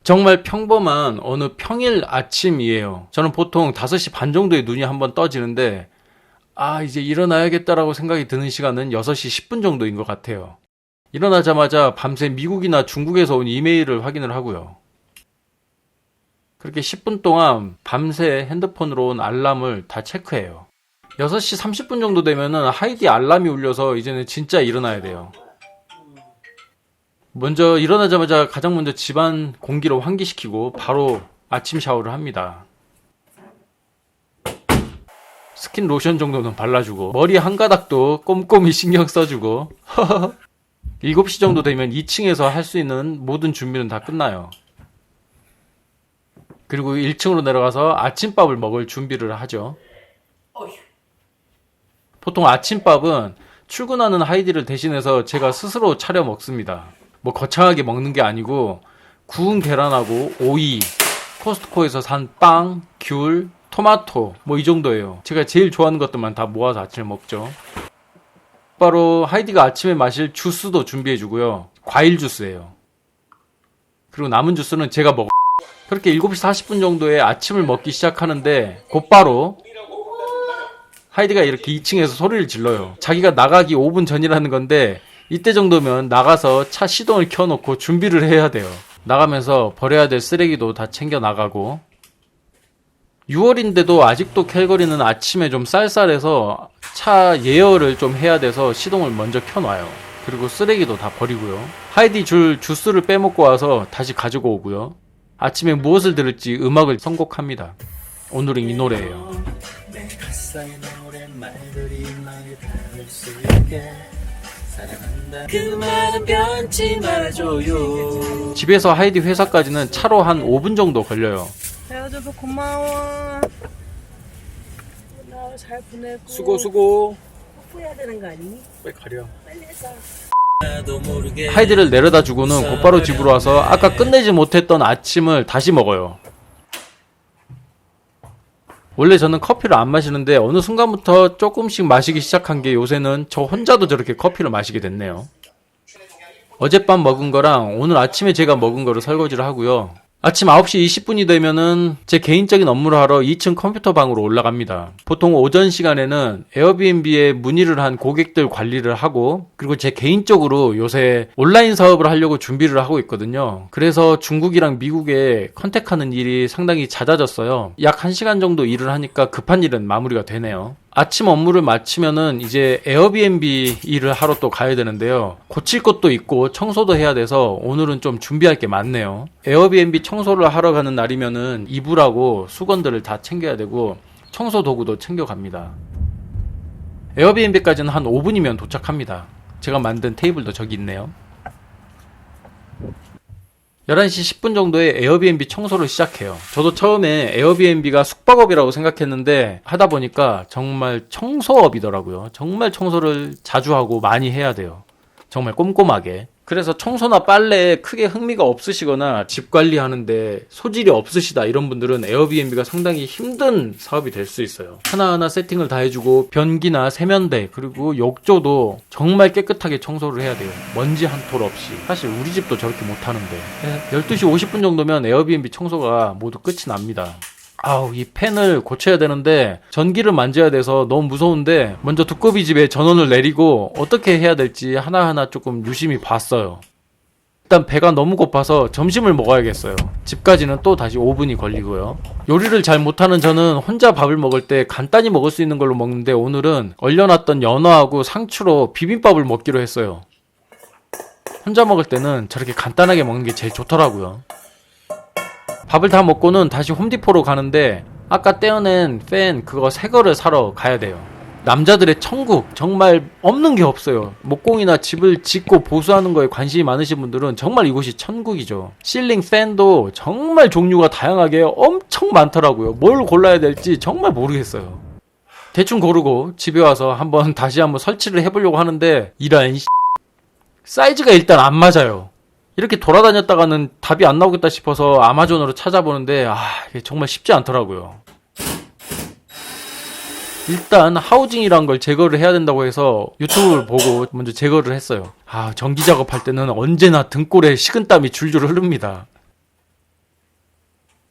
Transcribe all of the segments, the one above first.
정말 평범한 어느 평일 아침이에요. 저는 보통 5시 반 정도에 눈이 한번 떠지는데 이제 일어나야겠다라고 생각이 드는 시간은 6시 10분 정도인 것 같아요. 일어나자마자 밤새 미국이나 중국에서 온 이메일을 확인을 하고요. 그렇게 10분 동안 밤새 핸드폰으로 온 알람을 다 체크해요. 6시 30분 정도 되면은 하이디 알람이 울려서 이제는 진짜 일어나야 돼요. 먼저 일어나자마자 가장 먼저 집안 공기를 환기시키고 바로 아침 샤워를 합니다. 스킨 로션 정도는 발라주고 머리 한 가닥도 꼼꼼히 신경 써주고 7시 정도 되면 2층에서 할 수 있는 모든 준비는 다 끝나요. 그리고 1층으로 내려가서 아침밥을 먹을 준비를 하죠. 보통 아침밥은 출근하는 하이디를 대신해서 제가 스스로 차려 먹습니다. 뭐 거창하게 먹는 게 아니고 구운 계란하고 오이, 코스트코에서 산 빵, 귤, 토마토 뭐 이 정도예요. 제가 제일 좋아하는 것들만 다 모아서 아침에 먹죠. 바로 하이디가 아침에 마실 주스도 준비해주고요. 과일 주스예요. 그리고 남은 주스는 제가 먹어요. 그렇게 7시 40분 정도에 아침을 먹기 시작하는데 곧바로 하이디가 이렇게 2층에서 소리를 질러요. 자기가 나가기 5분 전이라는 건데 이때 정도면 나가서 차 시동을 켜놓고 준비를 해야 돼요. 나가면서 버려야 될 쓰레기도 다 챙겨 나가고 6월인데도 아직도 캘거리는 아침에 좀 쌀쌀해서 차 예열을 좀 해야 돼서 시동을 먼저 켜놔요. 그리고 쓰레기도 다 버리고요. 하이디 줄 주스를 빼먹고 와서 다시 가지고 오고요. 아침에 무엇을 들을지 음악을 선곡합니다. 오늘은 이 노래예요. 집에서 하이디 회사까지는 차로 한 5분 정도 걸려요. 헤어져서 고마워. 나 잘 보내고. 수고. 뽀뽀해야 되는 거 아니니? 빨리 가려. 빨리 해서. 하이디를 내려다 주고는 곧바로 집으로 와서 아까 끝내지 못했던 아침을 다시 먹어요. 원래 저는 커피를 안 마시는데 어느 순간부터 조금씩 마시기 시작한 게 요새는 저 혼자도 저렇게 커피를 마시게 됐네요. 어젯밤 먹은 거랑 오늘 아침에 제가 먹은 거를 설거지를 하고요. 아침 9시 20분이 되면은 제 개인적인 업무를 하러 2층 컴퓨터 방으로 올라갑니다. 보통 오전 시간에는 에어비앤비에 문의를 한 고객들 관리를 하고 그리고 제 개인적으로 요새 온라인 사업을 하려고 준비를 하고 있거든요. 그래서 중국이랑 미국에 컨택하는 일이 상당히 잦아졌어요. 약 1시간 정도 일을 하니까 급한 일은 마무리가 되네요. 아침 업무를 마치면은 이제 에어비앤비 일을 하러 또 가야 되는데요. 고칠 것도 있고 청소도 해야 돼서 오늘은 좀 준비할 게 많네요. 에어비앤비 청소를 하러 가는 날이면은 이불하고 수건들을 다 챙겨야 되고 청소 도구도 챙겨갑니다. 에어비앤비까지는 한 5분이면 도착합니다. 제가 만든 테이블도 저기 있네요. 11시 10분 정도에 에어비앤비 청소를 시작해요. 저도 처음에 에어비앤비가 숙박업이라고 생각했는데 하다 보니까 정말 청소업이더라고요. 정말 청소를 자주 하고 많이 해야 돼요. 정말 꼼꼼하게. 그래서 청소나 빨래에 크게 흥미가 없으시거나 집 관리하는데 소질이 없으시다 이런 분들은 에어비앤비가 상당히 힘든 사업이 될 수 있어요. 하나하나 세팅을 다 해주고 변기나 세면대 그리고 욕조도 정말 깨끗하게 청소를 해야 돼요. 먼지 한 톨 없이. 사실 우리 집도 저렇게 못하는데 12시 50분 정도면 에어비앤비 청소가 모두 끝이 납니다. 이 팬을 고쳐야 되는데 전기를 만져야 돼서 너무 무서운데 먼저 두꺼비 집에 전원을 내리고 어떻게 해야 될지 하나하나 조금 유심히 봤어요. 일단 배가 너무 고파서 점심을 먹어야겠어요. 집까지는 또 다시 5분이 걸리고요. 요리를 잘 못하는 저는 혼자 밥을 먹을 때 간단히 먹을 수 있는 걸로 먹는데 오늘은 얼려놨던 연어하고 상추로 비빔밥을 먹기로 했어요. 혼자 먹을 때는 저렇게 간단하게 먹는 게 제일 좋더라고요. 밥을 다 먹고는 다시 홈디포로 가는데 아까 떼어낸 팬 그거 새 거를 사러 가야 돼요. 남자들의 천국 정말 없는 게 없어요. 목공이나 집을 짓고 보수하는 거에 관심이 많으신 분들은 정말 이곳이 천국이죠. 실링 팬도 정말 종류가 다양하게 엄청 많더라고요. 뭘 골라야 될지 정말 모르겠어요. 대충 고르고 집에 와서 다시 한번 설치를 해보려고 하는데 이런 사이즈가 일단 안 맞아요. 이렇게 돌아다녔다가는 답이 안 나오겠다 싶어서 아마존으로 찾아보는데 이게 정말 쉽지 않더라고요. 일단 하우징이란 걸 제거를 해야 된다고 해서 유튜브를 보고 먼저 제거를 했어요. 전기 작업할 때는 언제나 등골에 식은땀이 줄줄 흐릅니다.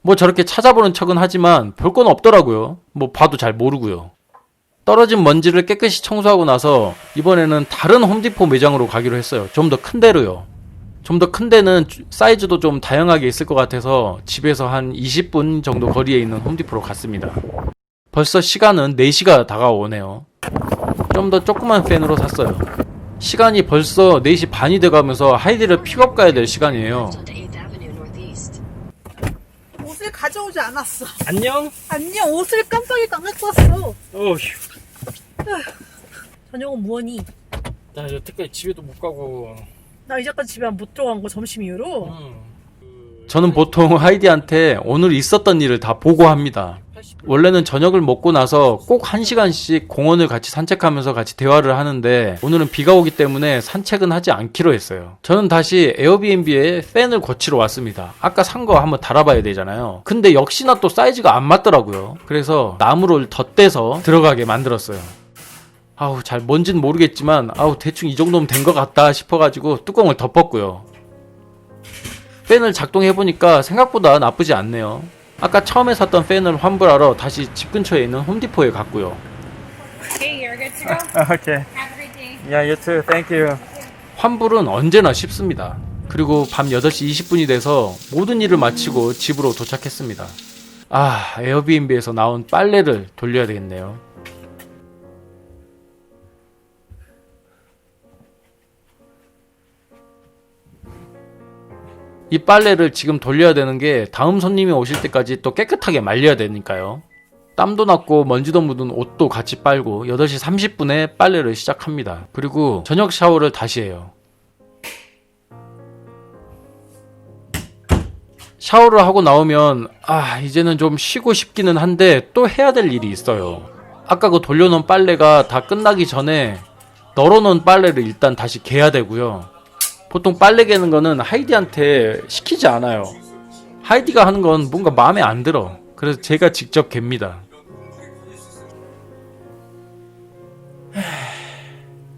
뭐 저렇게 찾아보는 척은 하지만 볼 건 없더라고요. 뭐 봐도 잘 모르고요. 떨어진 먼지를 깨끗이 청소하고 나서 이번에는 다른 홈디포 매장으로 가기로 했어요. 좀 더 큰 데로요. 좀 더 큰 데는 사이즈도 좀 다양하게 있을 것 같아서 집에서 한 20분 정도 거리에 있는 홈디포로 갔습니다. 벌써 시간은 4시가 다가오네요. 좀 더 조그만 팬으로 샀어요. 시간이 벌써 4시 반이 돼가면서 하이디를 픽업 가야 될 시간이에요. 옷을 가져오지 않았어. 안녕? 안녕, 옷을 깜빡이도 안 갖고 왔어. 어휴. 저녁은 뭐하니? 나 여태까지 집에도 못 가고. 나 이제까지 집에 못 들어간 거 점심 이후로? 저는 보통 하이디한테 오늘 있었던 일을 다 보고합니다. 원래는 저녁을 먹고 나서 꼭 1시간씩 공원을 같이 산책하면서 같이 대화를 하는데 오늘은 비가 오기 때문에 산책은 하지 않기로 했어요. 저는 다시 에어비앤비에 팬을 고치러 왔습니다. 아까 산 거 한번 달아봐야 되잖아요. 근데 역시나 또 사이즈가 안 맞더라고요. 그래서 나무를 덧대서 들어가게 만들었어요. 아우, 잘 뭔지는 모르겠지만 아우, 대충 이 정도면 된 것 같다 싶어가지고 뚜껑을 덮었고요. 팬을 작동해보니까 생각보다 나쁘지 않네요. 아까 처음에 샀던 팬을 환불하러 다시 집 근처에 있는 홈디포에 갔고요. Okay, you're good to go. Okay. Have a great day. Yeah, you too. Thank you. 환불은 언제나 쉽습니다. 그리고 밤 8시 20분이 돼서 모든 일을 마치고 집으로 도착했습니다. 아, 에어비앤비에서 나온 빨래를 돌려야 되겠네요. 이 빨래를 지금 돌려야 되는 게 다음 손님이 오실 때까지 또 깨끗하게 말려야 되니까요. 땀도 났고 먼지도 묻은 옷도 같이 빨고 8시 30분에 빨래를 시작합니다. 그리고 저녁 샤워를 다시 해요. 샤워를 하고 나오면 이제는 좀 쉬고 싶기는 한데 또 해야 될 일이 있어요. 아까 그 돌려놓은 빨래가 다 끝나기 전에 널어놓은 빨래를 일단 다시 개야 되고요. 보통 빨래 개는 거는 하이디한테 시키지 않아요. 하이디가 하는 건 뭔가 마음에 안 들어. 그래서 제가 직접 갭니다.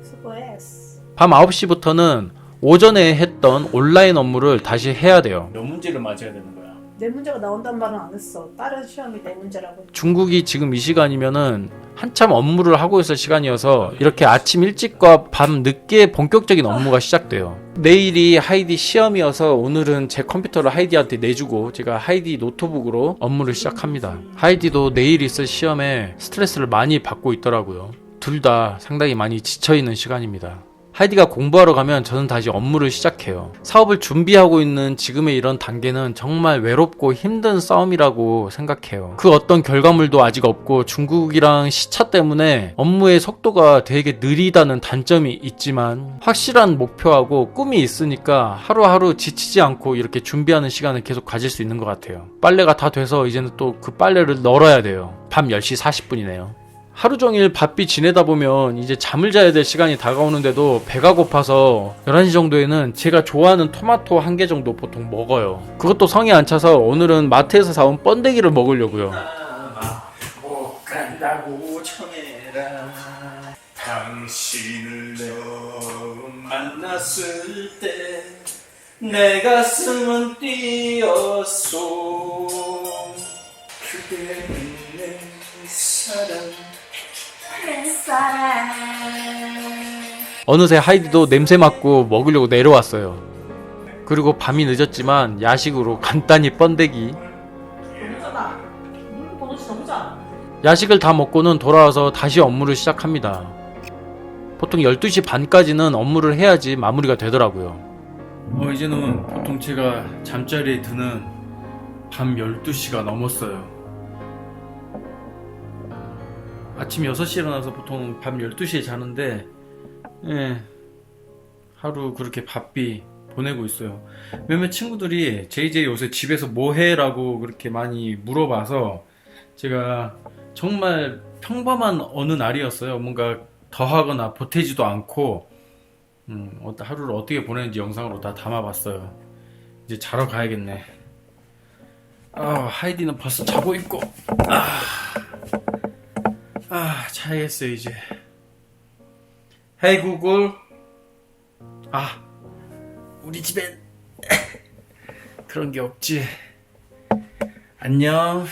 수고했어. 밤 9시부터는 오전에 했던 온라인 업무를 다시 해야 돼요. 몇 문제를 맞아야 되는 거야? 내 문제가 나온단 말은 안 했어. 다른 시험이 내 문제라고. 중국이 지금 이 시간이면은 한참 업무를 하고 있을 시간이어서 이렇게 아침 일찍과 밤 늦게 본격적인 업무가 시작돼요. 내일이 하이디 시험이어서 오늘은 제 컴퓨터를 하이디한테 내주고 제가 하이디 노트북으로 업무를 시작합니다. 하이디도 내일 있을 시험에 스트레스를 많이 받고 있더라고요. 둘 다 상당히 많이 지쳐있는 시간입니다. 하이디가 공부하러 가면 저는 다시 업무를 시작해요. 사업을 준비하고 있는 지금의 이런 단계는 정말 외롭고 힘든 싸움이라고 생각해요. 그 어떤 결과물도 아직 없고 중국이랑 시차 때문에 업무의 속도가 되게 느리다는 단점이 있지만 확실한 목표하고 꿈이 있으니까 하루하루 지치지 않고 이렇게 준비하는 시간을 계속 가질 수 있는 것 같아요. 빨래가 다 돼서 이제는 또 그 빨래를 널어야 돼요. 밤 10시 40분이네요. 하루 종일 바삐 지내다 보면 이제 잠을 자야 될 시간이 다가오는데도 배가 고파서 11시 정도에는 제가 좋아하는 토마토 1개 정도 보통 먹어요. 그것도 성이 안 차서 오늘은 마트에서 사온 번데기를 먹으려고요. 못 간다고 청해라. 당신을 처음 만났을 때 내 가슴은 뛰었소. 그대는 내 사랑. 어느새 하이디도 냄새 맡고 먹으려고 내려왔어요. 그리고 밤이 늦었지만 야식으로 간단히 번데기. 야식을 다 먹고는 돌아와서 다시 업무를 시작합니다. 보통 12시 반까지는 업무를 해야지 마무리가 되더라고요. 이제는 보통 제가 잠자리에 드는 밤 12시가 넘었어요. 아침 6시에 일어나서 보통 밤 12시에 자는데 하루 그렇게 바삐 보내고 있어요. 몇몇 친구들이 JJ 요새 집에서 뭐해? 라고 그렇게 많이 물어봐서 제가 정말 평범한 어느 날이었어요. 뭔가 더하거나 보태지도 않고 하루를 어떻게 보내는지 영상으로 다 담아봤어요. 이제 자러 가야겠네. 하이디는 벌써 자고 있고 자야겠어요 이제. 헤이 구글. 우리 집엔 그런 게 없지. 안녕.